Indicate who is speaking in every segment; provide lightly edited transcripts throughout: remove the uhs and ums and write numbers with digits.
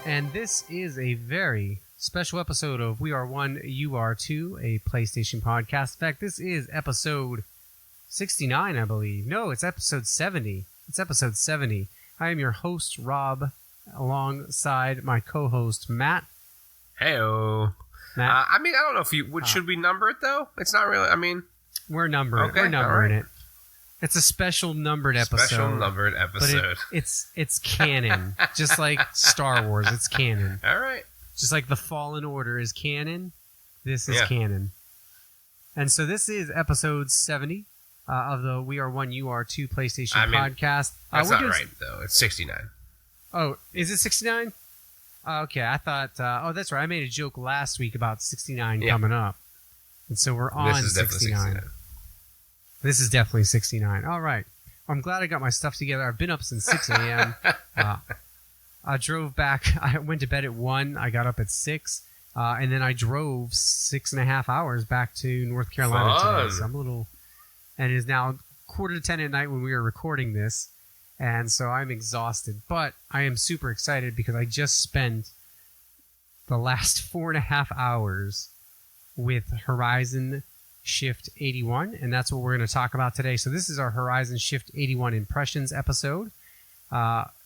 Speaker 1: and this is a very special episode of We Are One, You Are Two, a PlayStation podcast. In fact, this is episode 69, I believe. No, it's episode 70. It's episode 70. I am your host, Rob, alongside my co-host, Matt.
Speaker 2: Heyo.
Speaker 1: Matt.
Speaker 2: I don't know if should we number it, though? It's not really,
Speaker 1: We're numbering
Speaker 2: okay,
Speaker 1: We're numbering
Speaker 2: right.
Speaker 1: it. It's a special numbered episode.
Speaker 2: Special numbered episode.
Speaker 1: But it's canon. Just like Star Wars, it's canon.
Speaker 2: All right.
Speaker 1: Just like the Fallen Order is canon, this is canon. And so this is episode 70 of the We Are One, You Are Two PlayStation podcast.
Speaker 2: That's not right, though. It's 69.
Speaker 1: Oh, is it 69? Okay, I thought... that's right. I made a joke last week about 69 coming up. And so we're on 69. This is definitely 69. All right. I'm glad I got my stuff together. I've been up since 6 a.m. I drove back. I went to bed at 1. I got up at 6. And then I drove 6.5 hours back to North Carolina today. So I'm a little... And it is now 9:45 at night when we are recording this. And so I'm exhausted. But I am super excited because I just spent the last 4.5 hours with Horizon Shift 81. And that's what we're going to talk about today. So this is our Horizon Shift 81 Impressions episode.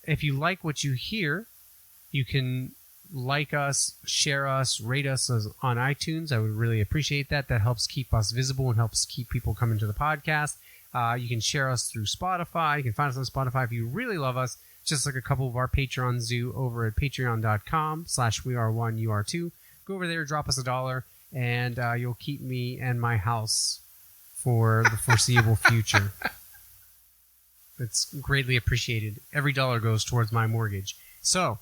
Speaker 1: If you like what you hear, you can like us, share us, rate us on iTunes. I would really appreciate that. That helps keep us visible and helps keep people coming to the podcast. You can share us through Spotify. You can find us on Spotify if you really love us. Just like a couple of our Patreons do over at patreon.com/weareoneyouare2. Go over there, drop us $1, and you'll keep me and my house for the foreseeable future. It's greatly appreciated. Every dollar goes towards my mortgage. So,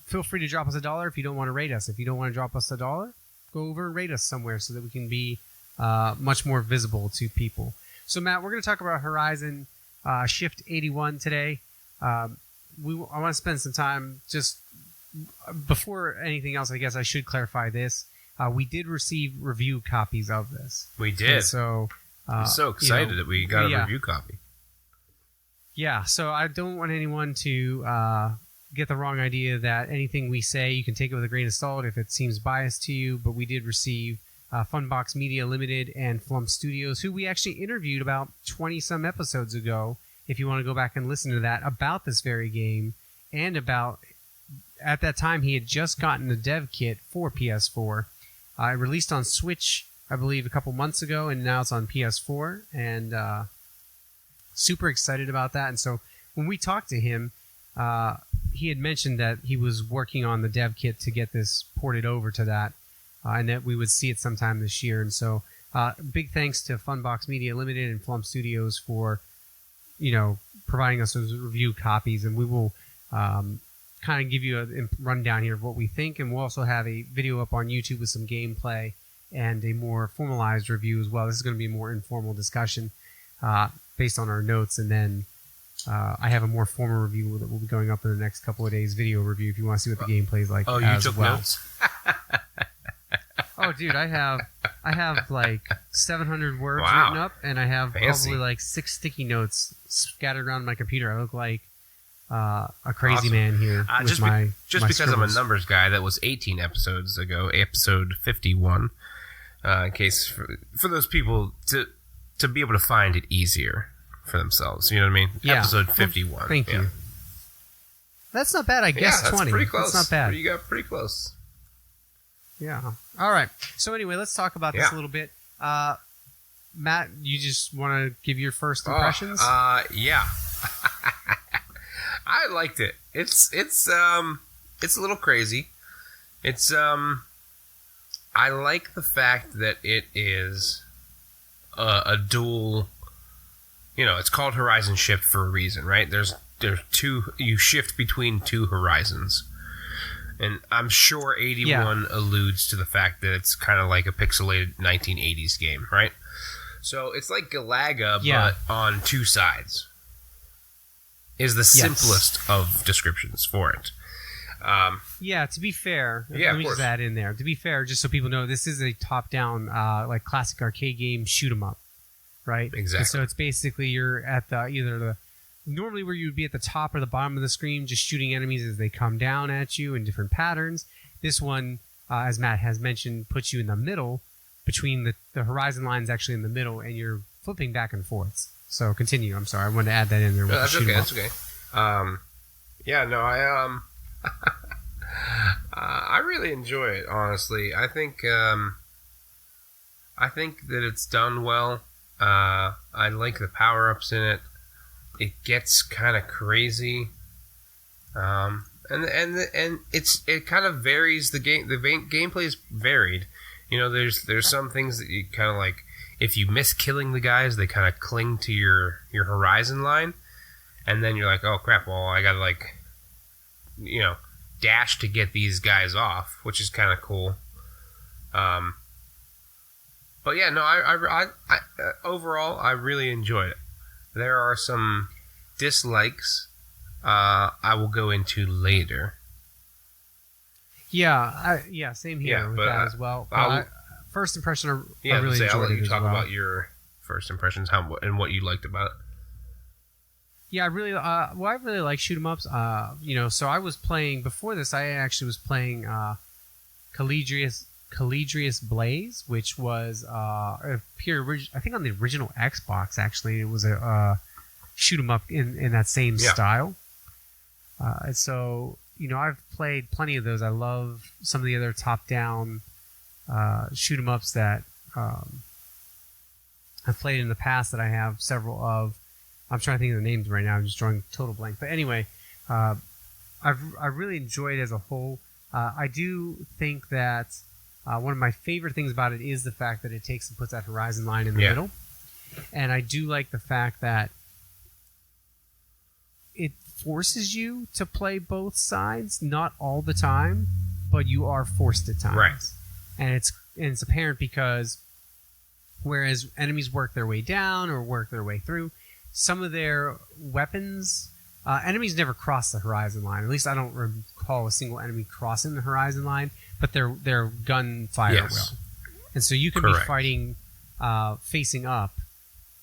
Speaker 1: feel free to drop us $1 if you don't want to rate us. If you don't want to drop us $1, go over and rate us somewhere so that we can be much more visible to people. So, Matt, we're going to talk about Horizon Shift 81 today. I want to spend some time just before anything else. I guess I should clarify this. We did receive review copies of this.
Speaker 2: We did.
Speaker 1: And so,
Speaker 2: I'm so excited that we got a review copy.
Speaker 1: Yeah, so I don't want anyone to get the wrong idea that anything we say, you can take it with a grain of salt if it seems biased to you, but we did receive Funbox Media Limited and Flump Studios, who we actually interviewed about 20-some episodes ago, if you want to go back and listen to that, about this very game, and about, at that time, he had just gotten the dev kit for PS4. It released on Switch, I believe, a couple months ago, and now it's on PS4, and super excited about that. And so when we talked to him, he had mentioned that he was working on the dev kit to get this ported over to that, and that we would see it sometime this year. And so big thanks to Funbox Media Limited and Flump Studios for, providing us those review copies. And we will kind of give you a rundown here of what we think. And we'll also have a video up on YouTube with some gameplay and a more formalized review as well. This is going to be a more informal discussion based on our notes. And then I have a more formal review that will be going up in the next couple of days, video review, if you want to see what the gameplay is like.
Speaker 2: Oh, you took notes?
Speaker 1: Oh, dude, I have like 700 words written up, and I have probably like 6 sticky notes scattered around my computer. I look like a crazy man here with my
Speaker 2: because
Speaker 1: scribbles.
Speaker 2: I'm a numbers guy. That was 18 episodes ago, episode 51. In case for those people to be able to find it easier for themselves. You know what I mean?
Speaker 1: Yeah.
Speaker 2: Episode 51.
Speaker 1: Thank you. That's not bad. I guess
Speaker 2: that's
Speaker 1: 20.
Speaker 2: Pretty close.
Speaker 1: That's not bad.
Speaker 2: You got pretty close.
Speaker 1: Yeah. All right. So anyway, let's talk about this a little bit. Matt, you just want to give your first impressions?
Speaker 2: Yeah. I liked it. It's a little crazy. It's I like the fact that it is a dual. It's called Horizon Shift for a reason, right? There's two. You shift between two horizons. And I'm sure 81 alludes to the fact that it's kind of like a pixelated 1980s game, right? So it's like Galaga, but on two sides. Is the simplest of descriptions for it.
Speaker 1: To be fair, let me just add in there. To be fair, just so people know, this is a top-down, like classic arcade game shoot 'em up, right?
Speaker 2: Exactly.
Speaker 1: And so it's basically you're at either normally where you would be at the top or the bottom of the screen, just shooting enemies as they come down at you in different patterns. This one, as Matt has mentioned, puts you in the middle between the horizon lines, actually in the middle, and you're flipping back and forth. So continue. I'm sorry, I wanted to add that in there.
Speaker 2: No, that's okay. That's okay. Yeah, no, I really enjoy it. Honestly, I think that it's done well. I like the power-ups in it. It gets kind of crazy, and it kind of varies. The gameplay is varied. You know, there's some things that you kind of like. If you miss killing the guys, they kind of cling to your horizon line, and then you're like, oh crap! Well, I gotta dash to get these guys off, which is kind of cool. But yeah, no, I overall I really enjoyed it. There are some dislikes I will go into later.
Speaker 1: Yeah, same here with that as well. First impression, I really enjoyed it. I'll let you talk
Speaker 2: about your first impressions, and what you liked about it.
Speaker 1: Yeah, I really like shoot 'em ups. So I was playing before this. I actually was playing Calidrius Blaze, which was appeared I think on the original Xbox. Actually, it was a shoot 'em up in that same style. And so I've played plenty of those. I love some of the other top down shoot 'em ups that I've played in the past that I have several of. I'm trying to think of the names right now. I'm just drawing total blank. But anyway, I really enjoyed it as a whole. I do think that one of my favorite things about it is the fact that it takes and puts that horizon line in the middle. And I do like the fact that it forces you to play both sides, not all the time, but you are forced at times.
Speaker 2: Right.
Speaker 1: And it's apparent because whereas enemies work their way down or work their way through, some of their weapons, enemies never cross the horizon line. At least I don't recall a single enemy crossing the horizon line, but their gunfire will. And so you can be fighting facing up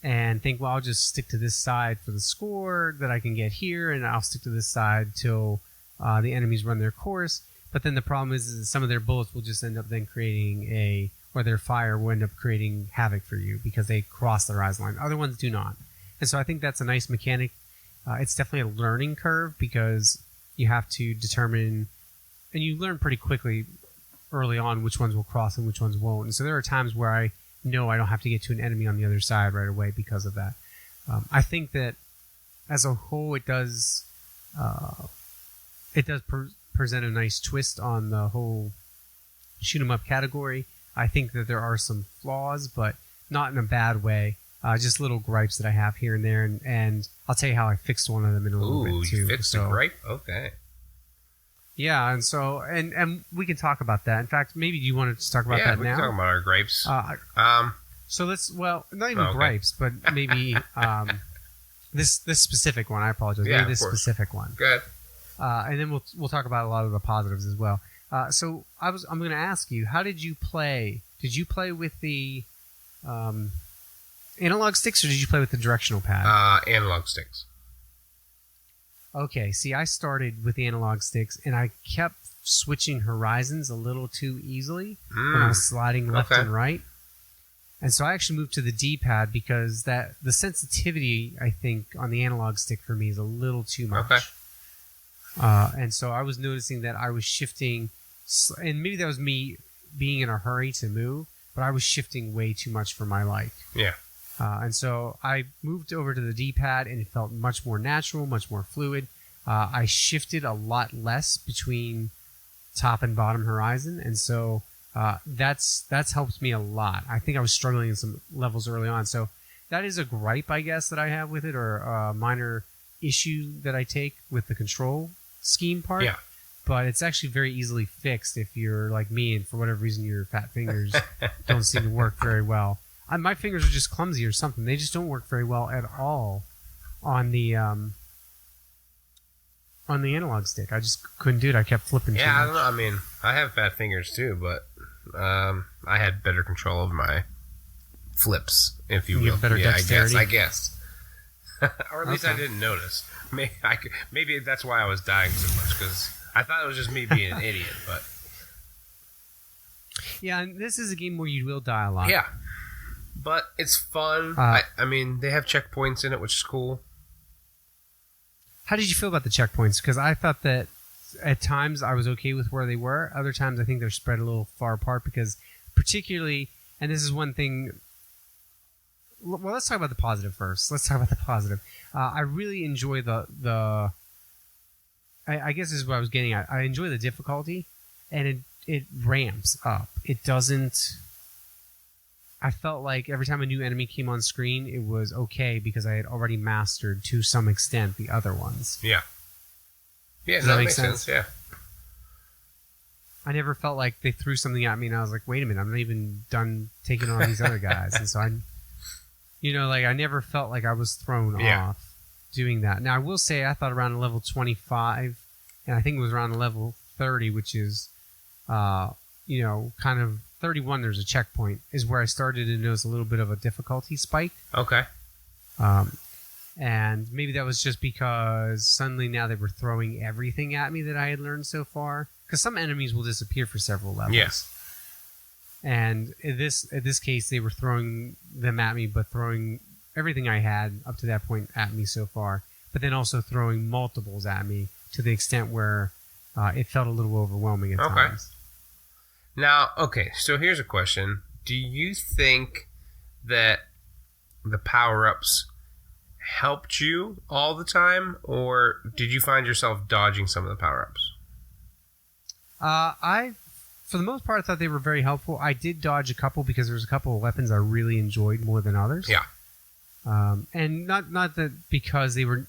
Speaker 1: and think, well, I'll just stick to this side for the score that I can get here, and I'll stick to this side till the enemies run their course. But then the problem is that some of their bullets will just end up then creating or their fire will end up creating havoc for you because they cross the horizon line. Other ones do not. And so I think that's a nice mechanic. It's definitely a learning curve because you have to determine, and you learn pretty quickly early on which ones will cross and which ones won't. And so there are times where I know I don't have to get to an enemy on the other side right away because of that. I think that as a whole, it does present a nice twist on the whole shoot 'em up category. I think that there are some flaws, but not in a bad way. Just little gripes that I have here and there, and I'll tell you how I fixed one of them in a little bit too.
Speaker 2: You fixed a gripe? Okay.
Speaker 1: Yeah, and so and we can talk about that. In fact, maybe you want to talk about that now?
Speaker 2: Yeah, we can talk about our gripes.
Speaker 1: So not even gripes, but maybe this specific one. I apologize.
Speaker 2: Yeah,
Speaker 1: maybe this specific one.
Speaker 2: Go ahead.
Speaker 1: And then we'll talk about a lot of the positives as well. So I'm going to ask you, how did you play? Did you play with the analog sticks, or did you play with the directional pad?
Speaker 2: Analog sticks.
Speaker 1: Okay, see, I started with the analog sticks, and I kept switching horizons a little too easily when I was sliding left and right. And so I actually moved to the D-pad because the sensitivity, I think, on the analog stick for me is a little too much.
Speaker 2: Okay.
Speaker 1: And so I was noticing that I was shifting, and maybe that was me being in a hurry to move, but I was shifting way too much for my liking.
Speaker 2: Yeah.
Speaker 1: And so I moved over to the D-pad, and it felt much more natural, much more fluid. I shifted a lot less between top and bottom horizon, and so that's helped me a lot. I think I was struggling in some levels early on, so that is a gripe, I guess, that I have with it, or a minor issue that I take with the control scheme part.
Speaker 2: Yeah.
Speaker 1: But it's actually very easily fixed if you're like me, and for whatever reason your fat fingers don't seem to work very well. My fingers are just clumsy or something. They just don't work very well at all on the analog stick. I just couldn't do it. I kept flipping.
Speaker 2: Yeah, I don't know. I mean, I have fat fingers too, but I had better control of my flips, if you will.
Speaker 1: Better dexterity.
Speaker 2: I guess. Or at least I didn't notice. Maybe that's why I was dying so much, because I thought it was just me being an idiot. But
Speaker 1: yeah, and this is a game where you will die a lot.
Speaker 2: yeah, but it's fun. I mean, they have checkpoints in it, which is cool.
Speaker 1: How did you feel about the checkpoints? Because I thought that at times I was okay with where they were. Other times I think they're spread a little far apart because particularly, and this is one thing... Well, let's talk about the positive first. Let's talk about the positive. I really enjoy I guess this is what I was getting at. I enjoy the difficulty, and it ramps up. It doesn't... I felt like every time a new enemy came on screen, it was okay because I had already mastered, to some extent, the other ones.
Speaker 2: Yeah. Yeah,
Speaker 1: Does that make sense?
Speaker 2: Yeah.
Speaker 1: I never felt like they threw something at me and I was like, wait a minute, I'm not even done taking on these other guys. And so I never felt like I was thrown off doing that. Now, I will say I thought around level 25, and I think it was around level 30, which is, kind of 31, there's a checkpoint, is where I started to notice a little bit of a difficulty spike.
Speaker 2: Okay.
Speaker 1: And maybe that was just because suddenly now they were throwing everything at me that I had learned so far. Because some enemies will disappear for several levels.
Speaker 2: Yes.
Speaker 1: And in this case, they were throwing them at me, but throwing everything I had up to that point at me so far. But then also throwing multiples at me to the extent where it felt a little overwhelming at times.
Speaker 2: Now, so here's a question. Do you think that the power-ups helped you all the time, or did you find yourself dodging some of the power-ups?
Speaker 1: For the most part, I thought they were very helpful. I did dodge a couple because there was a couple of weapons I really enjoyed more than others.
Speaker 2: Yeah.
Speaker 1: And not that because there were.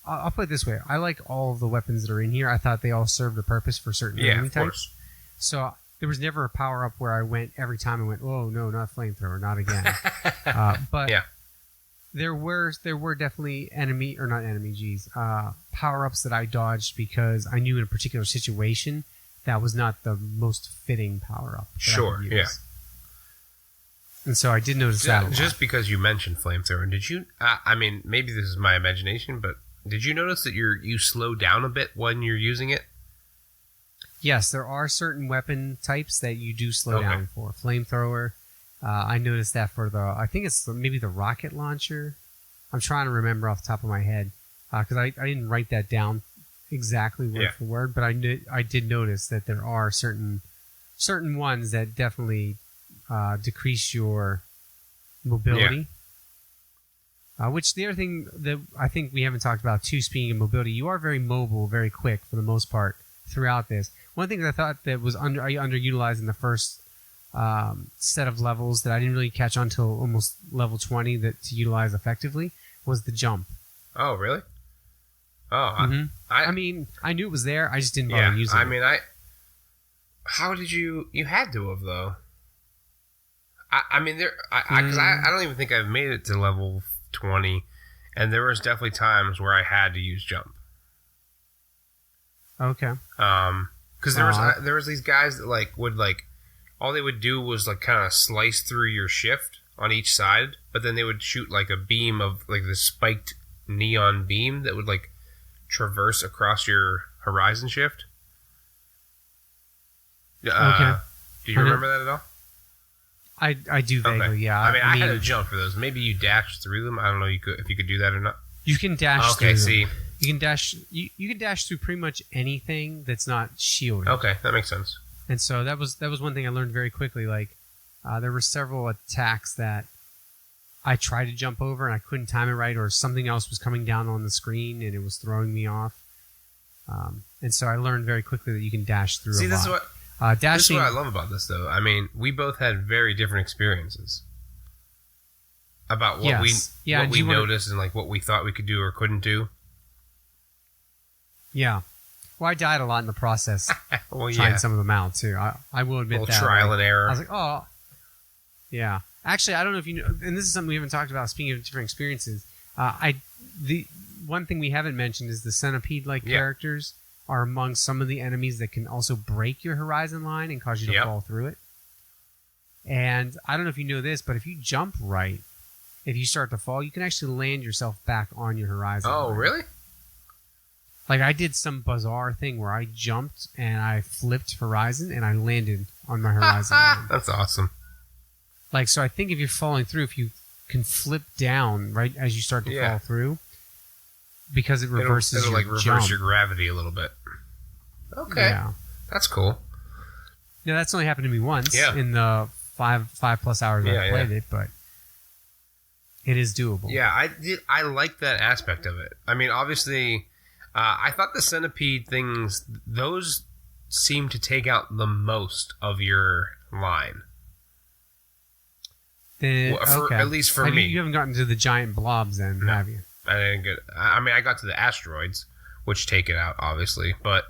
Speaker 1: I'll put it this way: I like all of the weapons that are in here. I thought they all served a purpose for certain enemy types.
Speaker 2: Course.
Speaker 1: So there was never a power up where I went every time I went, oh no, not flamethrower, not again. But there were definitely power ups that I dodged because I knew in a particular situation that was not the most fitting power up.
Speaker 2: Sure, yeah.
Speaker 1: And so I did notice that.
Speaker 2: Just because you mentioned flamethrower, did you? I mean, maybe this is my imagination, but did you notice that you slow down a bit when you're using it?
Speaker 1: Yes, there are certain weapon types that you do slow down for. Flamethrower. I noticed that for I think it's maybe the rocket launcher. I'm trying to remember off the top of my head because I didn't write that down exactly word for word, but I did notice that there are certain ones that definitely decrease your mobility. Which the other thing that I think we haven't talked about too, speaking of mobility, you are very mobile, very quick for the most part throughout this. One thing that I thought that was underutilized in the first set of levels that I didn't really catch on until almost level 20 to utilize effectively was the jump.
Speaker 2: Oh, really? Oh,
Speaker 1: mm-hmm. I mean, I knew it was there. I just didn't bother using it.
Speaker 2: I mean, how did you had to have, though. I mean, because I don't even think I've made it to level 20, and there was definitely times where I had to use jump.
Speaker 1: Okay.
Speaker 2: Because there was these guys that would all they would do was kind of slice through your shift on each side, but then they would shoot a beam of the spiked neon beam that would traverse across your horizon shift.
Speaker 1: Okay.
Speaker 2: Do you remember that at all?
Speaker 1: I do vaguely, yeah.
Speaker 2: I mean, I had to jump for those. Maybe you dashed through them. I don't know if you could do that or not.
Speaker 1: You can dash through
Speaker 2: them. See.
Speaker 1: You can dash. You can dash through pretty much anything that's not shielded.
Speaker 2: Okay, that makes sense.
Speaker 1: And so that was one thing I learned very quickly. There were several attacks that I tried to jump over and I couldn't time it right, or something else was coming down on the screen and it was throwing me off. And so I learned very quickly that you can dash through.
Speaker 2: See, this is what this is what I love about this, though. I mean, we both had very different experiences about what we noticed and what we thought we could do or couldn't do.
Speaker 1: Yeah. Well, I died a lot in the process trying some of them out, too. I will admit that.
Speaker 2: Trial and error.
Speaker 1: I was like, oh. Yeah. Actually, I don't know if you know, and this is something we haven't talked about, speaking of different experiences. The one thing we haven't mentioned is the centipede-like characters are among some of the enemies that can also break your horizon line and cause you to fall through it. And I don't know if you know this, but if you jump right, if you start to fall, you can actually land yourself back on your horizon.
Speaker 2: Oh,
Speaker 1: line.
Speaker 2: really?
Speaker 1: Like I did some bizarre thing where I jumped and I flipped horizon and I landed on my horizon line.
Speaker 2: That's awesome.
Speaker 1: Like, so I think if you're falling through, if you can flip down right as you start to fall through, because it reverses
Speaker 2: it'll
Speaker 1: your
Speaker 2: like reverse
Speaker 1: jump.
Speaker 2: your gravity a little bit. Okay.
Speaker 1: Yeah.
Speaker 2: That's cool.
Speaker 1: Now, that's only happened to me once
Speaker 2: Yeah.
Speaker 1: in the five plus hours I played it, but it is doable.
Speaker 2: Yeah, I like that aspect of it. I mean, obviously, I thought the centipede things, those seem to take out the most of your line.
Speaker 1: Then, okay.
Speaker 2: At least for me.
Speaker 1: You haven't gotten to the giant blobs then, have you?
Speaker 2: I didn't get. I mean, I got to the asteroids, which take it out, obviously, but...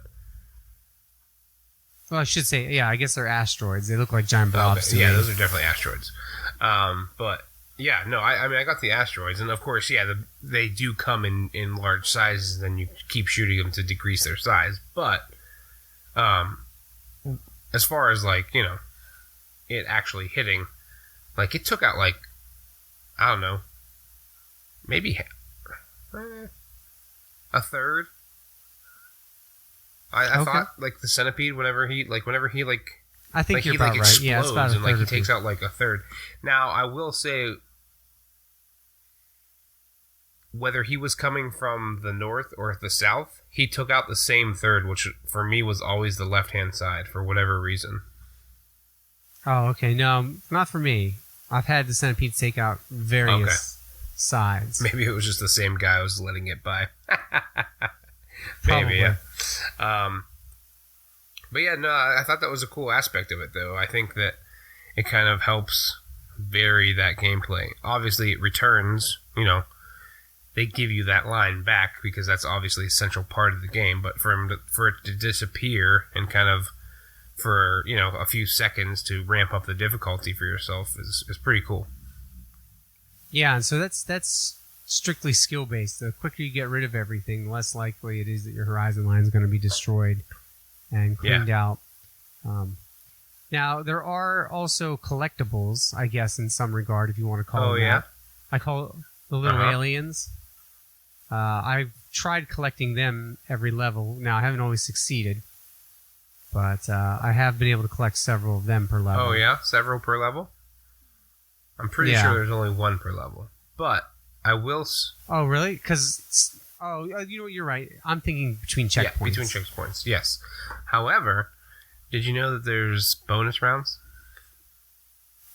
Speaker 1: Well, I should say, yeah, I guess they're asteroids. They look like giant blobs to me.
Speaker 2: Yeah, those are definitely asteroids. But, yeah, no, I mean, I got the asteroids, and of course, yeah, they do come in large sizes, and then you keep shooting them to decrease their size. But, as far as, like, you know, it actually hitting, like, it took out, like, I don't know, maybe a third. I thought, like, the centipede, whenever he
Speaker 1: I think
Speaker 2: like,
Speaker 1: you're
Speaker 2: he,
Speaker 1: about
Speaker 2: like,
Speaker 1: right. Yeah, it's about a
Speaker 2: and, like,
Speaker 1: third.
Speaker 2: he takes out, like, a third. Now, I will say, whether he was coming from the north or the south, he took out the same third, which, for me, was always the left-hand side, for whatever reason.
Speaker 1: Oh, okay. No, not for me. I've had the centipedes take out various sides.
Speaker 2: Maybe it was just the same guy who was letting it by.
Speaker 1: Probably.
Speaker 2: Maybe, yeah. But yeah, no, I thought that was a cool aspect of it, though. I think that it kind of helps vary that gameplay. Obviously, it returns, you know, they give you that line back because that's obviously a central part of the game, but for it to disappear and kind of for, you know, a few seconds to ramp up the difficulty for yourself is pretty cool.
Speaker 1: Yeah, and so that's strictly skill-based. The quicker you get rid of everything, the less likely it is that your horizon line is going to be destroyed and cleaned out. Now, there are also collectibles, I guess, in some regard, if you want to call them that. I call it the little aliens. I've tried collecting them every level. Now, I haven't always succeeded, but I have been able to collect several of them per level.
Speaker 2: Oh, yeah? Several per level? I'm pretty sure there's only one per level. But I will...
Speaker 1: Oh, really? Because... Oh, you know what? You're right. I'm thinking between checkpoints.
Speaker 2: Yeah, between checkpoints, yes. However, did you know that there's bonus rounds?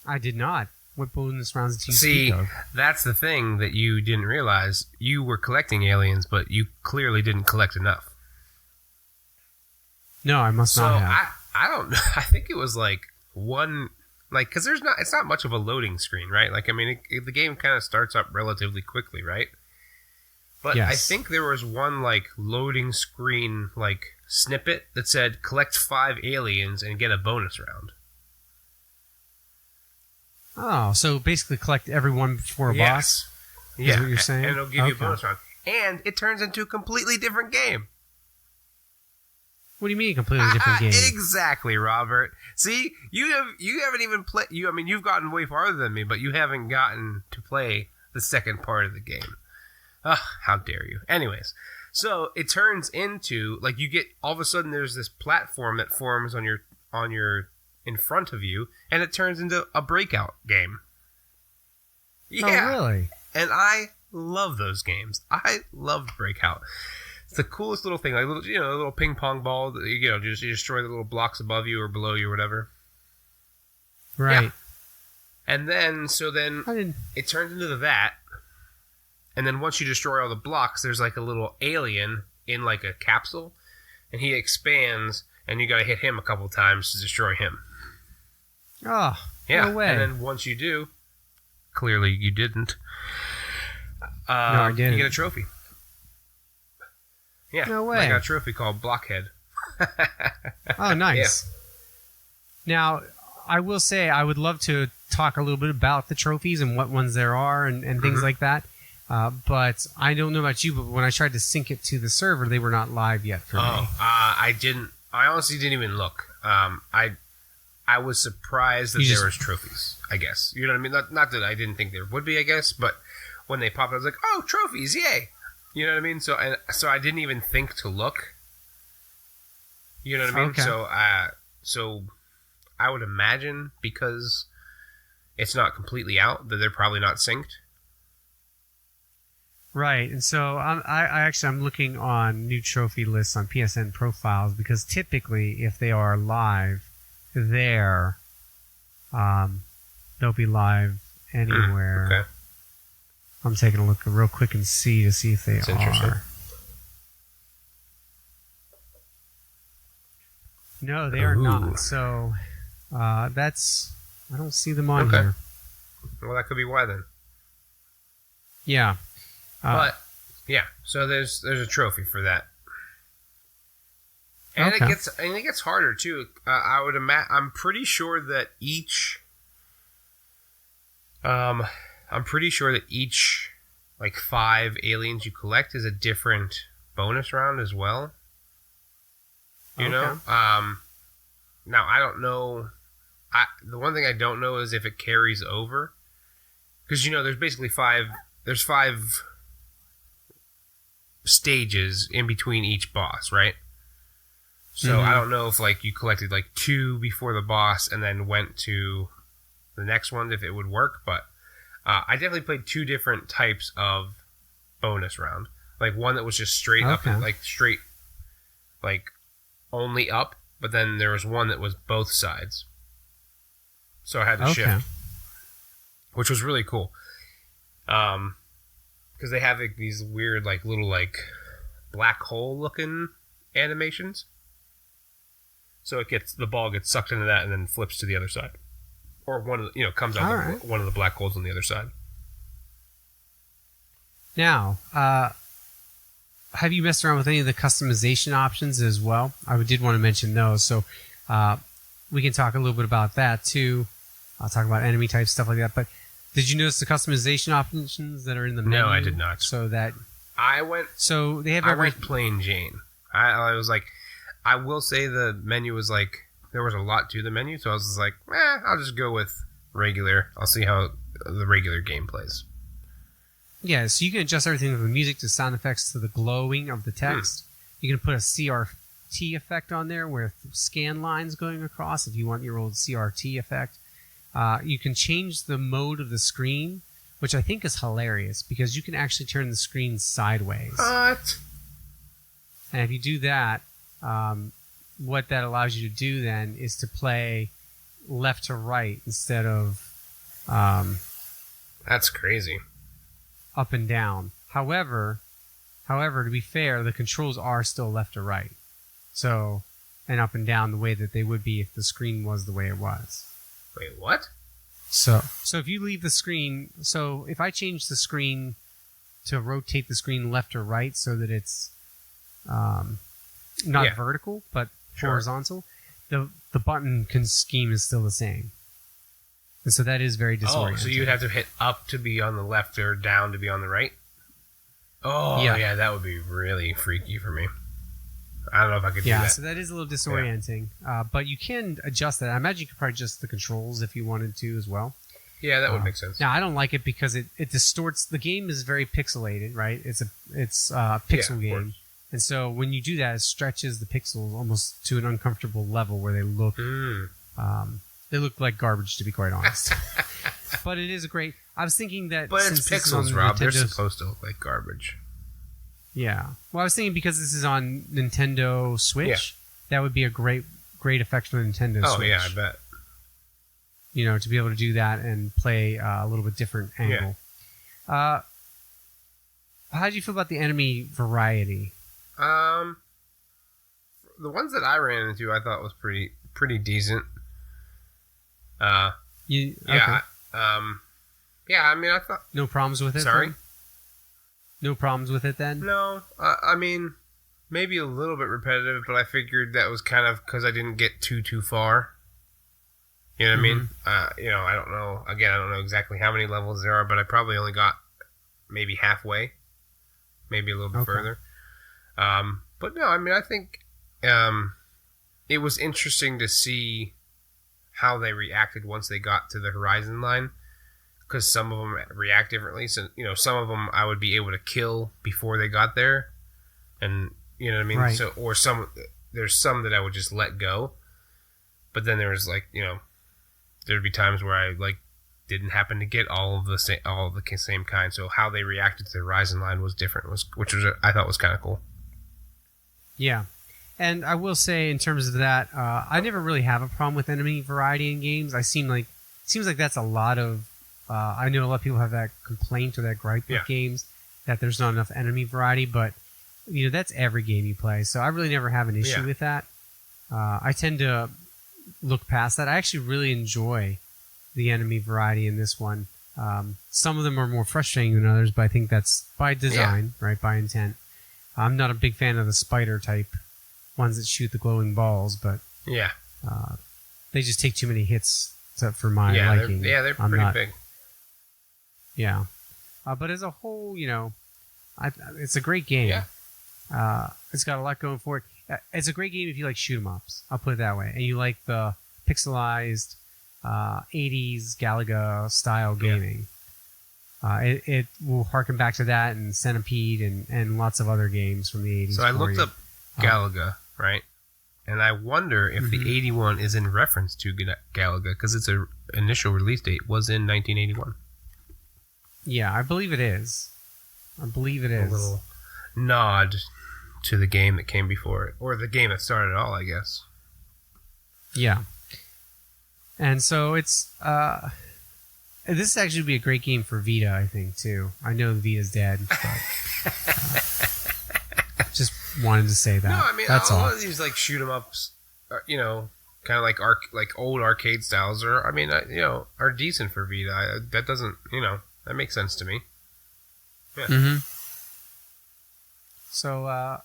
Speaker 1: I did not. What bonus rounds do you speak of?
Speaker 2: That's the thing that you didn't realize. You were collecting aliens, but you clearly didn't collect enough.
Speaker 1: No, I must not have.
Speaker 2: I don't know. I think it was like one... Like, because it's not much of a loading screen, right? Like, I mean, the game kind of starts up relatively quickly, right? But yes. I think there was one, like, loading screen, like, snippet that said, collect 5 aliens and get a bonus round.
Speaker 1: Oh, so basically collect everyone before a boss?
Speaker 2: Yeah.
Speaker 1: Is what you're saying?
Speaker 2: And it'll give you a bonus round. And it turns into a completely different game.
Speaker 1: What do you mean a completely different game?
Speaker 2: Exactly, Robert. See, you haven't even played... I mean, you've gotten way farther than me, but you haven't gotten to play the second part of the game. Ugh, how dare you. Anyways, so it turns into... Like, you get... All of a sudden, there's this platform that forms on your in front of you, and it turns into a breakout game. Yeah.
Speaker 1: Oh, really?
Speaker 2: And I love those games. I loved Breakout. It's the coolest little thing, like a little ping pong ball. That, you destroy the little blocks above you or below you or whatever.
Speaker 1: Right.
Speaker 2: Yeah. And then it turns into that. And then once you destroy all the blocks, there's like a little alien in like a capsule, and he expands, and you got to hit him a couple times to destroy him.
Speaker 1: Oh,
Speaker 2: yeah.
Speaker 1: No way.
Speaker 2: And then once you do, clearly you didn't.
Speaker 1: No, I didn't.
Speaker 2: You get a trophy. Yeah,
Speaker 1: no way.
Speaker 2: I got a trophy called Blockhead.
Speaker 1: Oh, nice. Yeah. Now, I will say I would love to talk a little bit about the trophies and what ones there are and things like that. But I don't know about you, but when I tried to sync it to the server, they were not live yet for me.
Speaker 2: I honestly didn't even look. I I was surprised that there was trophies, I guess. You know what I mean? Not that I didn't think there would be, I guess, but when they popped, I was like, oh, trophies, yay! You know what I mean? So I didn't even think to look. You know what I mean? Okay. So I would imagine, because it's not completely out, that they're probably not synced.
Speaker 1: Right, and so I'm looking on new trophy lists on PSN profiles, because typically, if they are live there, they'll be live anywhere.
Speaker 2: Okay.
Speaker 1: I'm taking a look real quick and see if they
Speaker 2: That's interesting.
Speaker 1: are. No, they are not. So I don't see them on here.
Speaker 2: Well, that could be why then.
Speaker 1: Yeah.
Speaker 2: But yeah, so there's a trophy for that. And it gets harder too. I would imagine. I'm pretty sure that each like 5 aliens you collect is a different bonus round as well. You know? Now I don't know. The one thing I don't know is if it carries over, because there's basically 5 stages in between each boss, right? So I don't know if like you collected like 2 before the boss and then went to the next one, if it would work, but I definitely played 2 different types of bonus round. Like one that was just straight up, like straight, like only up, but then there was one that was both sides. So I had to shift, which was really cool. Because they have like these weird, like little, like black hole looking animations. So the ball gets sucked into that and then flips to the other side, or comes out one of the black holes on the other side.
Speaker 1: Now, have you messed around with any of the customization options as well? I did want to mention those, so we can talk a little bit about that too. I'll talk about enemy types, stuff like that. But did you notice the customization options that are in the menu?
Speaker 2: No, I did not.
Speaker 1: So that
Speaker 2: I went plain Jane. I was like, I will say the menu was like, there was a lot to the menu, so I was just like, I'll just go with regular. I'll see how the regular game plays.
Speaker 1: Yeah, so you can adjust everything from the music to sound effects to the glowing of the text. You can put a CRT effect on there where scan lines going across if you want your old CRT effect. You can change the mode of the screen, which I think is hilarious because you can actually turn the screen sideways.
Speaker 2: What?
Speaker 1: And if you do that, what that allows you to do then is to play left to right instead of
Speaker 2: that's crazy.
Speaker 1: Up and down. However, to be fair, the controls are still left to right. So, and up and down the way that they would be if the screen was the way it was.
Speaker 2: Wait, what?
Speaker 1: So if you leave the screen, so if I change the screen to rotate the screen left or right so that it's not vertical but horizontal, the button scheme is still the same. And so that is very disorienting.
Speaker 2: Oh, so you'd have to hit up to be on the left or down to be on the right? Oh, yeah, that would be really freaky for me. I don't know if I could do that.
Speaker 1: Yeah, so that is a little disorienting. Yeah. But you can adjust that. I imagine you could probably adjust the controls if you wanted to as well.
Speaker 2: Yeah, that would make sense.
Speaker 1: Now, I don't like it because it distorts. The game is very pixelated, right? It's a pixel game. And so when you do that, it stretches the pixels almost to an uncomfortable level where they look like garbage, to be quite honest. But it is a great... I was thinking that...
Speaker 2: But it's pixels, Rob. They're supposed to look like garbage.
Speaker 1: Yeah. Well, I was thinking because this is on Nintendo Switch, that would be a great effect for the Nintendo Switch.
Speaker 2: Oh, yeah, I bet.
Speaker 1: To be able to do that and play a little bit different angle. Yeah. How do you feel about the enemy variety?
Speaker 2: The ones that I ran into, I thought was pretty decent. I mean, I thought...
Speaker 1: No problems with it?
Speaker 2: Sorry?
Speaker 1: Then? No problems with it, then?
Speaker 2: No. I mean, maybe a little bit repetitive, but I figured that was kind of because I didn't get too far. You know what I mean? I don't know. Again, I don't know exactly how many levels there are, but I probably only got maybe halfway. Maybe a little bit further. But no, I mean, I think it was interesting to see how they reacted once they got to the horizon line, because some of them react differently. So some of them I would be able to kill before they got there, and you know what I mean.
Speaker 1: Right.
Speaker 2: So there's some that I would just let go, but then there was there'd be times where I didn't happen to get all of the same kind. So how they reacted to the horizon line was different, which I thought was kind of cool.
Speaker 1: Yeah. And I will say, in terms of that, I never really have a problem with enemy variety in games. It seems like that's a lot of. I know a lot of people have that complaint or that gripe with games that there's not enough enemy variety, but that's every game you play. So I really never have an issue with that. I tend to look past that. I actually really enjoy the enemy variety in this one. Some of them are more frustrating than others, but I think that's by design, right? By intent. I'm not a big fan of the spider type ones that shoot the glowing balls, but they just take too many hits for my liking.
Speaker 2: They're pretty big.
Speaker 1: Yeah, but as a whole, it's a great game.
Speaker 2: Yeah.
Speaker 1: It's got a lot going for it. It's a great game if you like shoot 'em ups. I'll put it that way, and you like the pixelized 80s Galaga style gaming. It will harken back to that and Centipede and lots of other games from the 80s.
Speaker 2: So I looked up Galaga, right? And I wonder if the 81 is in reference to Galaga, because its initial release date was in 1981.
Speaker 1: Yeah, I believe it is. A little
Speaker 2: nod to the game that came before it, or the game that started it all, I guess.
Speaker 1: Yeah. And so it's this actually would be a great game for Vita, I think, too. I know the Vita's dead, but just wanted to say that.
Speaker 2: No, I mean,
Speaker 1: that's
Speaker 2: all
Speaker 1: all.
Speaker 2: of these shoot 'em ups, kind of like old arcade styles, are decent for Vita. That doesn't, that makes sense to me. Yeah.
Speaker 1: Mm-hmm. So, I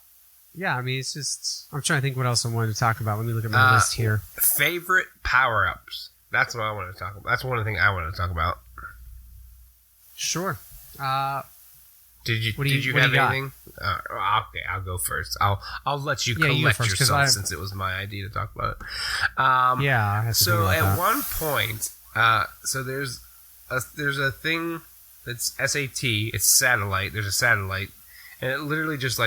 Speaker 1: mean, it's just I'm trying to think what else I wanted to talk about. Let me look at my list here.
Speaker 2: Favorite power-ups. That's what I want to talk about. That's one of the things I want to talk about.
Speaker 1: Sure.
Speaker 2: Did you have anything? Okay, I'll go first. I'll let you collect yourself since it was my idea to talk about it.
Speaker 1: I have to think about that.
Speaker 2: One point, so there's a thing that's SAT. It's satellite. There's a satellite, and it literally just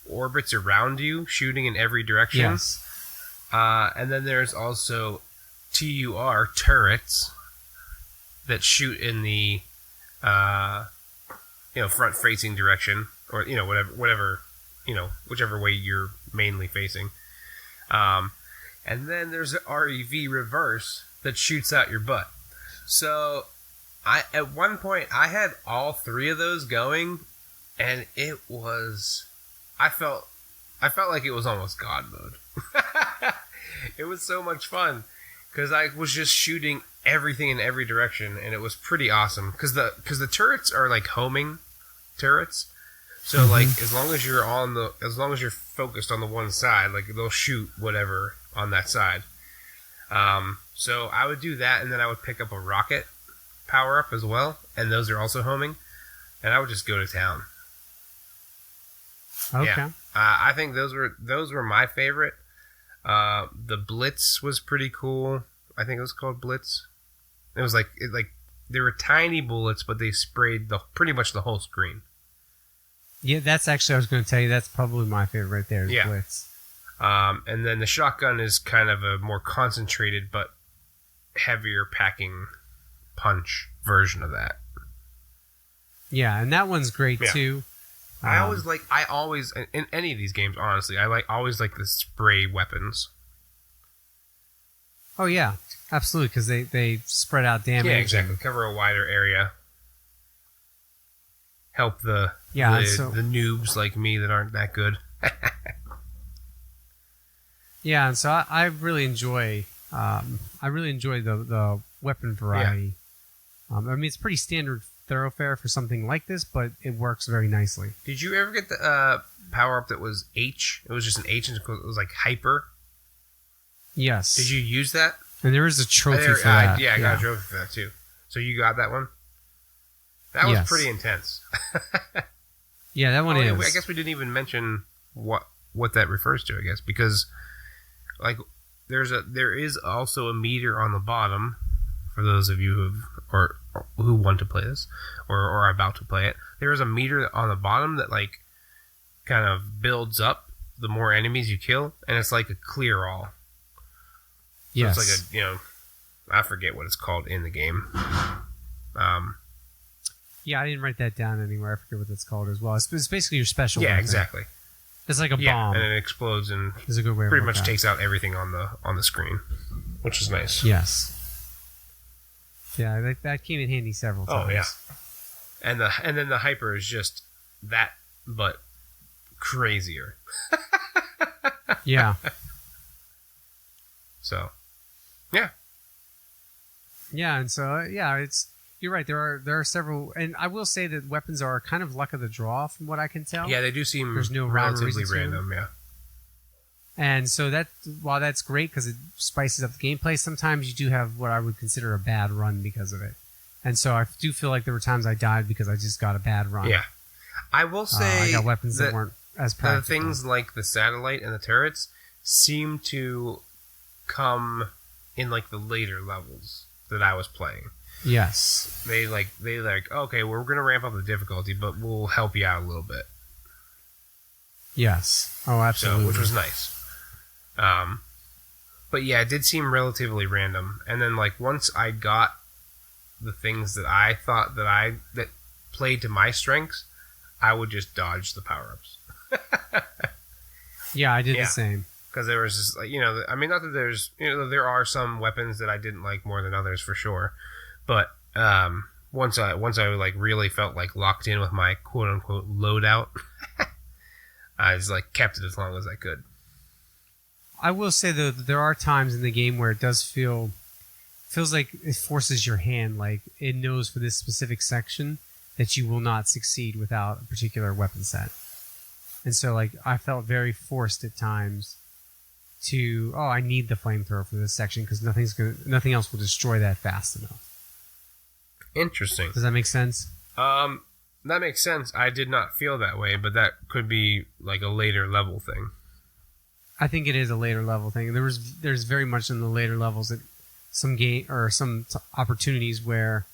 Speaker 2: orbits around you, shooting in every direction.
Speaker 1: Yes.
Speaker 2: And then there's also TUR, turrets, that shoot in the front-facing direction, or whichever way you're mainly facing. And then there's an REV reverse that shoots out your butt. So at one point I had all three of those going, and it was I felt like it was almost God mode. It was so much fun because I was just shooting everything in every direction, and it was pretty awesome. Because the turrets are homing turrets, so as long as you're focused on the one side, they'll shoot whatever on that side. So I would do that, and then I would pick up a rocket power up as well, and those are also homing, and I would just go to town.
Speaker 1: Okay.
Speaker 2: Yeah. I think those were my favorite. The Blitz was pretty cool. I think it was called Blitz. It was they were tiny bullets, but they sprayed pretty much the whole screen.
Speaker 1: Yeah, that's actually I was going to tell you that's probably my favorite right there. Is Blitz.
Speaker 2: And then the shotgun is kind of a more concentrated but heavier packing punch version of that.
Speaker 1: Yeah, and that one's great too.
Speaker 2: I always in any of these games, honestly, always like the spray weapons.
Speaker 1: Oh yeah, absolutely, because they spread out damage.
Speaker 2: Yeah, exactly. Cover a wider area. Help the noobs like me that aren't that good.
Speaker 1: Yeah, and so I really enjoy the weapon variety. I mean, it's pretty standard thoroughfare for something like this, but it works very nicely.
Speaker 2: Did you ever get the power up that was H? It was just an H, and it was hyper.
Speaker 1: Yes.
Speaker 2: Did you use that?
Speaker 1: And there is a trophy for that.
Speaker 2: I got a trophy for that too. So you got that one? That was pretty intense.
Speaker 1: Yeah, that one is.
Speaker 2: I guess we didn't even mention what that refers to, I guess, because there is also a meter on the bottom for those of you who want to play this or are about to play it. There is a meter on the bottom that like kind of builds up the more enemies you kill, and it's like a clear all. So
Speaker 1: Yes.
Speaker 2: it's like I forget what it's called in the game.
Speaker 1: Yeah, I didn't write that down anywhere. I forget what that's called as well. It's basically your special
Speaker 2: Yeah,
Speaker 1: weapon.
Speaker 2: exactly.
Speaker 1: It's like a
Speaker 2: Yeah,
Speaker 1: bomb.
Speaker 2: and it explodes and
Speaker 1: Is a good way of
Speaker 2: pretty
Speaker 1: looking
Speaker 2: much
Speaker 1: at it.
Speaker 2: takes out everything on the screen, which is nice.
Speaker 1: Yes. Yeah, that came in handy several times.
Speaker 2: Oh yeah. And then the hyper is just that, but crazier.
Speaker 1: Yeah.
Speaker 2: So, yeah.
Speaker 1: Yeah, and so you're right. There are several, and I will say that weapons are kind of luck of the draw, from what I can tell.
Speaker 2: Yeah, they do seem
Speaker 1: There's no rhyme or
Speaker 2: relatively
Speaker 1: reason to
Speaker 2: random. Yeah.
Speaker 1: And so while that's great because it spices up the gameplay, sometimes you do have what I would consider a bad run because of it. And so I do feel like there were times I died because I just got a bad run.
Speaker 2: Yeah. I will say
Speaker 1: I got weapons that weren't as practical.
Speaker 2: the things like the satellite and the turrets seem to come in like the later levels that I was playing.
Speaker 1: Yes.
Speaker 2: They like okay, we're gonna ramp up the difficulty, but we'll help you out a little bit.
Speaker 1: Yes. Oh, absolutely.
Speaker 2: So, which was nice. But yeah, it did seem relatively random. And then like once I got the things that I thought that played to my strengths, I would just dodge the power-ups.
Speaker 1: Yeah, I did
Speaker 2: Yeah.
Speaker 1: the same.
Speaker 2: Because there was just like, I mean, not that there's, there are some weapons that I didn't like more than others for sure. But once I like really felt like locked in with my quote unquote loadout, I just like kept it as long as I could.
Speaker 1: I will say though that there are times in the game where it does feels like it forces your hand, like it knows for this specific section that you will not succeed without a particular weapon set. And so like I felt very forced at times to I need the flamethrower for this section because nothing else will destroy that fast enough.
Speaker 2: Interesting.
Speaker 1: Does that make sense?
Speaker 2: That makes sense. I did not feel that way, but that could be like a later level thing.
Speaker 1: I think it is a later level thing. There's very much in the later levels that some game or some opportunities where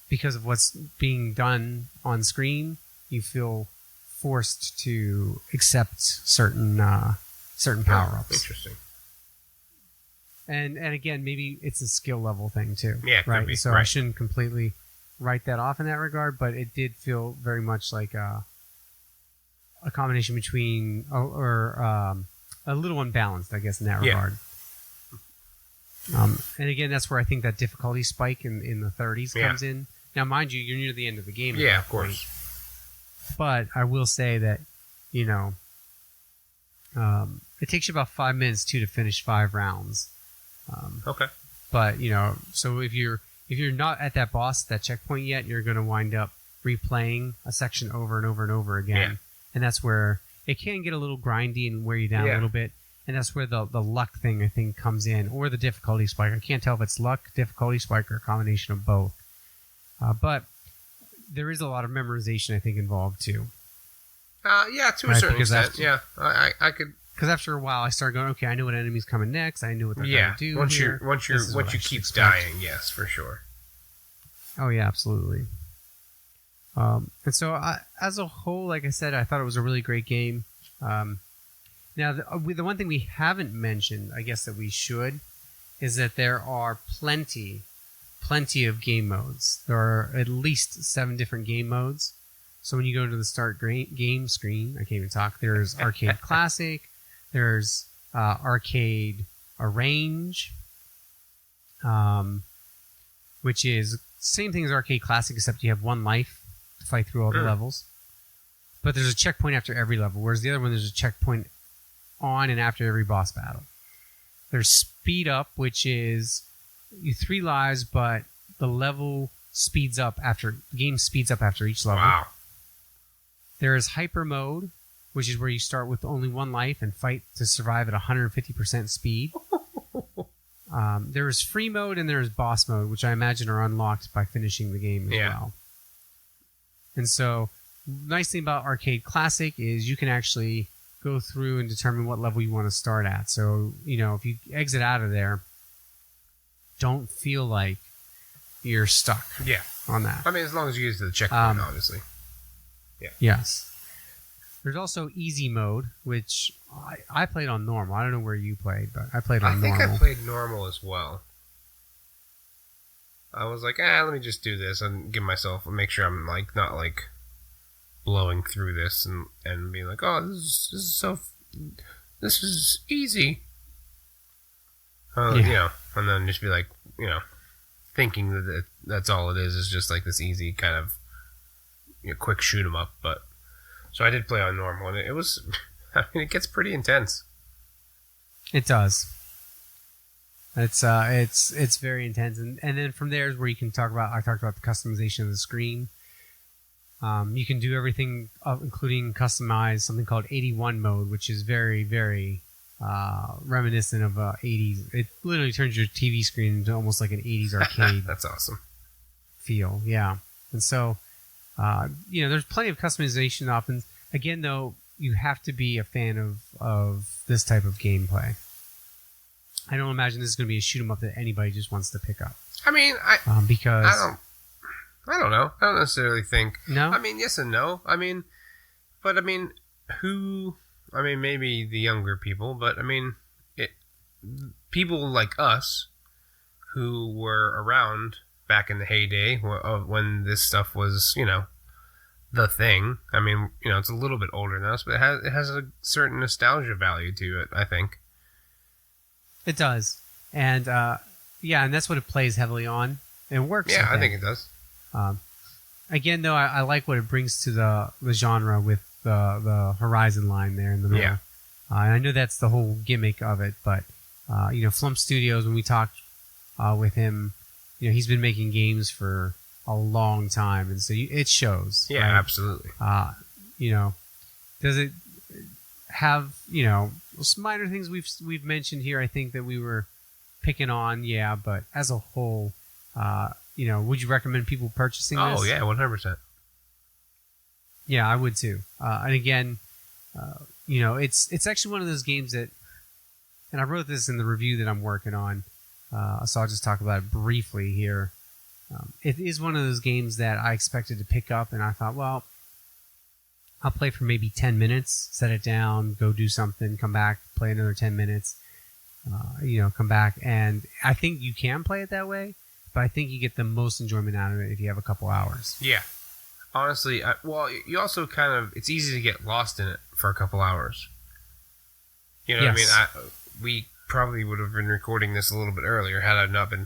Speaker 1: because of what's being done on screen, you feel forced to accept certain power-ups.
Speaker 2: Interesting.
Speaker 1: And again, maybe it's a skill level thing too.
Speaker 2: Yeah, it could
Speaker 1: right.
Speaker 2: be,
Speaker 1: So
Speaker 2: right.
Speaker 1: I shouldn't completely write that off in that regard, but it did feel very much like a combination between a little unbalanced, I guess, in that regard. And again, that's where I think that difficulty spike in the 30s comes in. Now, mind you, you're near the end of the game.
Speaker 2: Yeah, of course.
Speaker 1: But I will say that, it takes you about 5 minutes to finish 5 rounds.
Speaker 2: Okay.
Speaker 1: But so if you're not at that boss, that checkpoint yet, you're going to wind up replaying a section over and over and over again,
Speaker 2: Yeah.
Speaker 1: and that's where it can get a little grindy and wear you down a little bit. And that's where the luck thing I think comes in, or the difficulty spike. I can't tell if it's luck, difficulty spike, or a combination of both. But there is a lot of memorization I think involved too.
Speaker 2: Yeah, to a certain extent. Yeah, I could.
Speaker 1: Because after a while, I started going, okay, I know what enemy's coming next. I know what they're going to do.
Speaker 2: Once
Speaker 1: here.
Speaker 2: you keep dying, yes, for sure.
Speaker 1: Oh yeah, absolutely. And so, as a whole, like I said, I thought it was a really great game. Now, the one thing we haven't mentioned, I guess that we should, is that there are plenty of game modes. There are at least 7 different game modes. So when you go to the start game screen, I can't even talk. There's Arcade Classic. There's Arcade Arrange, which is same thing as Arcade Classic, except you have 1 life to fight through all the levels. But there's a checkpoint after every level, whereas the other one, there's a checkpoint on and after every boss battle. There's Speed Up, which is 3 lives, but the game speeds up after each level.
Speaker 2: Wow.
Speaker 1: There is Hyper Mode, which is where you start with only 1 life and fight to survive at 150% speed. There is Free Mode and there is Boss Mode, which I imagine are unlocked by finishing the game as well. And so, nice thing about Arcade Classic is you can actually go through and determine what level you want to start at. So, if you exit out of there, don't feel like you're stuck on that.
Speaker 2: I mean, as long as you get to the checkpoint, obviously. Yeah.
Speaker 1: Yes. There's also easy mode, which I played on normal. I don't know where you played, but I played on normal.
Speaker 2: I think I played normal as well. I was like, let me just do this and make sure I'm like not like blowing through this and being like, oh, this is easy. And then just be like, thinking that that's all it is just like this easy kind of quick shoot 'em up. But so I did play on normal, and it was, I mean, it gets pretty intense.
Speaker 1: It does. It's very intense, and then from there is where you can I talked about the customization of the screen. You can do everything, including customize something called 81 mode, which is very, very reminiscent of 80s. It literally turns your TV screen into almost like an 80s arcade.
Speaker 2: That's awesome.
Speaker 1: Feel, yeah. And so, there's plenty of customization options. Again, though, you have to be a fan of this type of gameplay. I don't imagine this is going to be a shoot 'em up that anybody just wants to pick up.
Speaker 2: I mean,
Speaker 1: because
Speaker 2: I don't know. I don't necessarily think.
Speaker 1: No.
Speaker 2: I mean, yes and no. I mean, but I mean, maybe the younger people, but I mean, people like us who were around back in the heyday of when this stuff was, the thing. I mean, it's a little bit older than us, but it has a certain nostalgia value to it, I think.
Speaker 1: It does. And, and that's what it plays heavily on. It works.
Speaker 2: Yeah, I think it does.
Speaker 1: Again, though, I like what it brings to the genre with the Horizon line there in the middle.
Speaker 2: Yeah.
Speaker 1: And I know that's the whole gimmick of it, but, Flump Studios, when we talked with him, he's been making games for a long time, and so it shows.
Speaker 2: Yeah,
Speaker 1: right?
Speaker 2: absolutely.
Speaker 1: Does it have, some minor things we've mentioned here, I think that we were picking on, but as a whole, would you recommend people purchasing this?
Speaker 2: Oh, yeah, 100%.
Speaker 1: Yeah, I would too. And again, it's actually one of those games that, and I wrote this in the review that I'm working on, so I'll just talk about it briefly here. It is one of those games that I expected to pick up, and I thought, well, I'll play for maybe 10 minutes, set it down, go do something, come back, play another 10 minutes, come back. And I think you can play it that way, but I think you get the most enjoyment out of it if you have a couple hours.
Speaker 2: Yeah. Honestly, you also it's easy to get lost in it for a couple hours. You know what I mean? We probably would have been recording this a little bit earlier had I been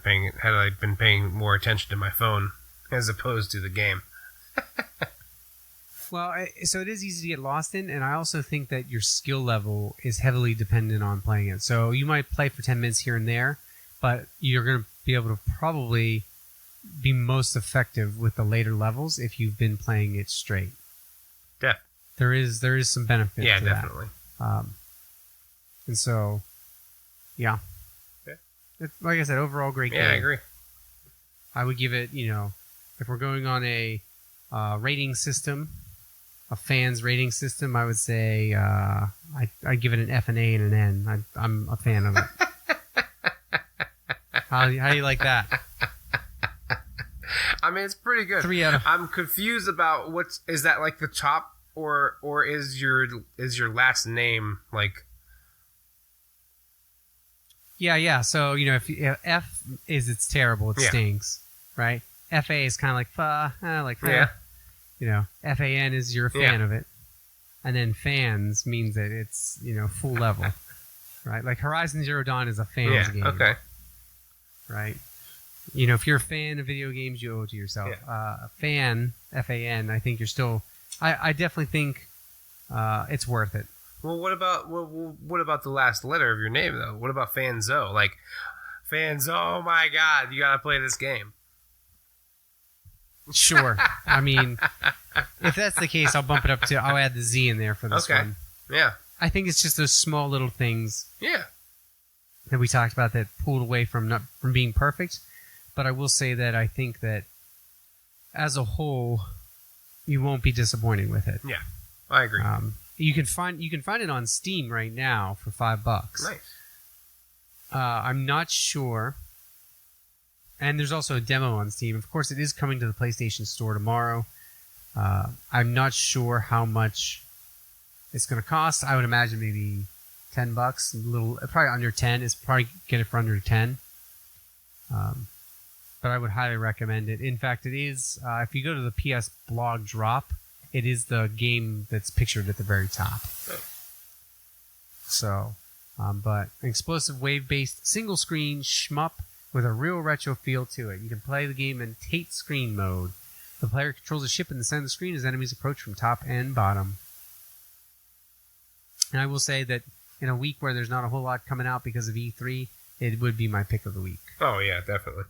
Speaker 2: paying more attention to my phone as opposed to the game.
Speaker 1: Well, so it is easy to get lost in, and I also think that your skill level is heavily dependent on playing it. So you might play for 10 minutes here and there, but you're going to be able to probably be most effective with the later levels if you've been playing it straight.
Speaker 2: Yeah.
Speaker 1: There is some benefit to that.
Speaker 2: Yeah, definitely.
Speaker 1: And so, yeah. Like I said, overall great game.
Speaker 2: Yeah, I agree.
Speaker 1: I would give it, if we're going on a rating system, a fan's rating system, I would say I'd give it an F, an A, and an N. I'm a fan of it. How do you like that?
Speaker 2: I mean, it's pretty good.
Speaker 1: 3 out of...
Speaker 2: I'm confused about is that like the top or is your last name like?
Speaker 1: Yeah. So if F is it's terrible, it stinks, right? FA is kind of like
Speaker 2: Yeah.
Speaker 1: FAN is you're a fan of it, and then fans means that it's full level, right? Like Horizon Zero Dawn is a fans game.
Speaker 2: Okay.
Speaker 1: Right. If you're a fan of video games, you owe it to yourself. A fan, FAN, I think you're still. I definitely think it's worth it.
Speaker 2: Well, what about the last letter of your name though? What about Fanzo? Like, fans, oh my God, you gotta play this game.
Speaker 1: Sure. I mean, if that's the case, I'll add the Z in there for this one.
Speaker 2: Yeah.
Speaker 1: I think it's just those small little things.
Speaker 2: Yeah.
Speaker 1: That we talked about that pulled away from being perfect. But I will say that I think that as a whole, you won't be disappointed with it.
Speaker 2: Yeah, I agree.
Speaker 1: You can find it on Steam right now for $5.
Speaker 2: Nice.
Speaker 1: I'm not sure. And there's also a demo on Steam. Of course, it is coming to the PlayStation Store tomorrow. I'm not sure how much it's going to cost. I would imagine maybe $10, probably under 10. It's probably get it for under 10. But I would highly recommend it. In fact, it is. If you go to the PS blog drop, it is the game that's pictured at the very top.
Speaker 2: Oh.
Speaker 1: So, but an explosive wave-based single-screen shmup with a real retro feel to it. You can play the game in Tate screen mode. The player controls a ship in the center of the screen as enemies approach from top and bottom. And I will say that in a week where there's not a whole lot coming out because of E3, it would be my pick of the week.
Speaker 2: Oh, yeah, definitely.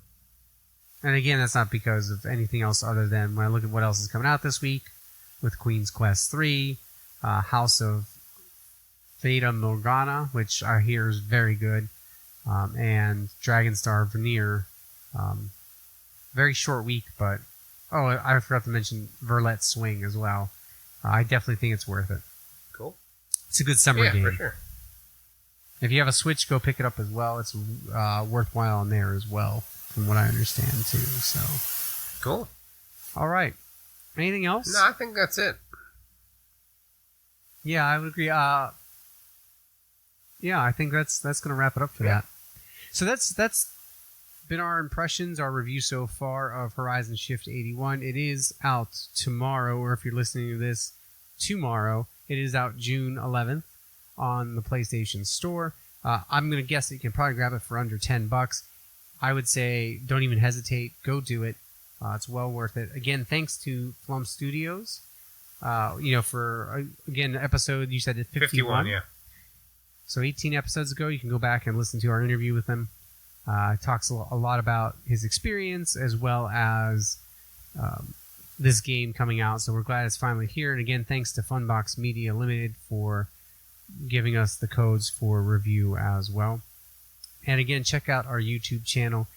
Speaker 1: And again, that's not because of anything else other than when I look at what else is coming out this week with Queen's Quest 3, House of Fata Morgana, which I hear is very good, and Dragonstar Veneer. Very short week, but... Oh, I forgot to mention Verlet Swing as well. I definitely think it's worth it.
Speaker 2: Cool.
Speaker 1: It's a good summer game.
Speaker 2: Yeah, for sure.
Speaker 1: If you have a Switch, go pick it up as well. It's worthwhile on there as well, from what I understand, too. So,
Speaker 2: cool.
Speaker 1: All right. Anything else?
Speaker 2: No, I think that's it.
Speaker 1: Yeah, I would agree. Yeah, I think that's going to wrap it up for that. So that's been our impressions, our review so far of Horizon Shift 81. It is out tomorrow, or if you're listening to this tomorrow, it is out June 11th on the PlayStation Store. I'm going to guess that you can probably grab it for under $10. I would say don't even hesitate. Go do it. It's well worth it. Again, thanks to Flump Studios. For, again, episode, you said it 51.
Speaker 2: Yeah.
Speaker 1: So 18 episodes ago, you can go back and listen to our interview with him. Talks a lot about his experience as well as this game coming out. So we're glad it's finally here. And again, thanks to Funbox Media Limited for giving us the codes for review as well. And again, check out our YouTube channel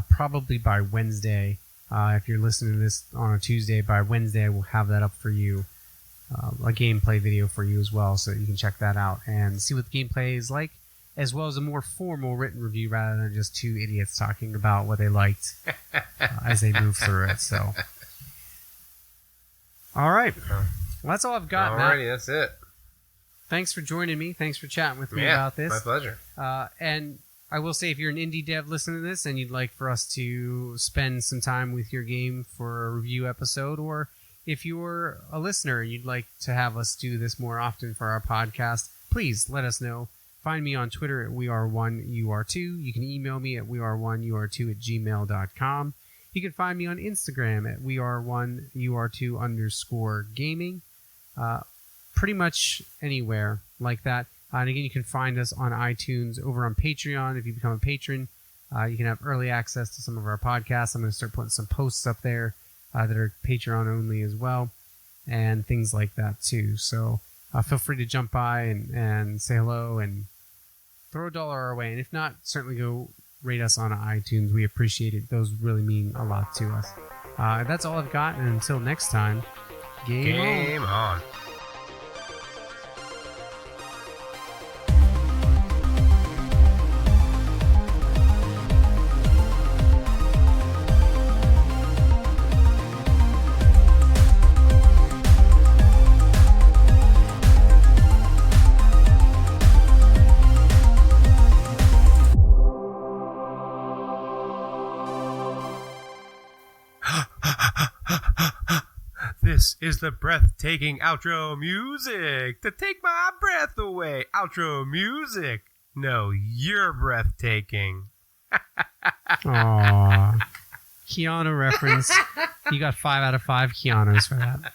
Speaker 1: probably by Wednesday. If you're listening to this on a Tuesday, by Wednesday we'll have that up for you. A gameplay video for you as well, so you can check that out and see what the gameplay is like, as well as a more formal written review rather than just two idiots talking about what they liked as they move through it. So, all right. Well, that's all I've got, Matt.
Speaker 2: Alrighty, that's it.
Speaker 1: Thanks for joining me. Thanks for chatting with me
Speaker 2: Yeah,
Speaker 1: about this.
Speaker 2: my pleasure.
Speaker 1: And I will say, if you're an indie dev listening to this and you'd like for us to spend some time with your game for a review episode, or if you're a listener and you'd like to have us do this more often for our podcast, please let us know. Find me on Twitter at weare1ur2. You can email me at weare1ur2@gmail.com. You can find me on Instagram at weare1ur2_gaming. Pretty much anywhere like that. And again, you can find us on iTunes, over on Patreon. If you become a patron, you can have early access to some of our podcasts. I'm going to start putting some posts up there that are Patreon only as well, and things like that too. So feel free to jump by and say hello and throw $1 our way. And if not, certainly go rate us on iTunes. We appreciate it. Those really mean a lot to us. That's all I've got. And until next time, game on.
Speaker 2: This is the breathtaking outro music to take my breath away. Outro music. No, you're breathtaking.
Speaker 1: Aww. Keanu reference. You got 5 out of 5 Keanu's for that.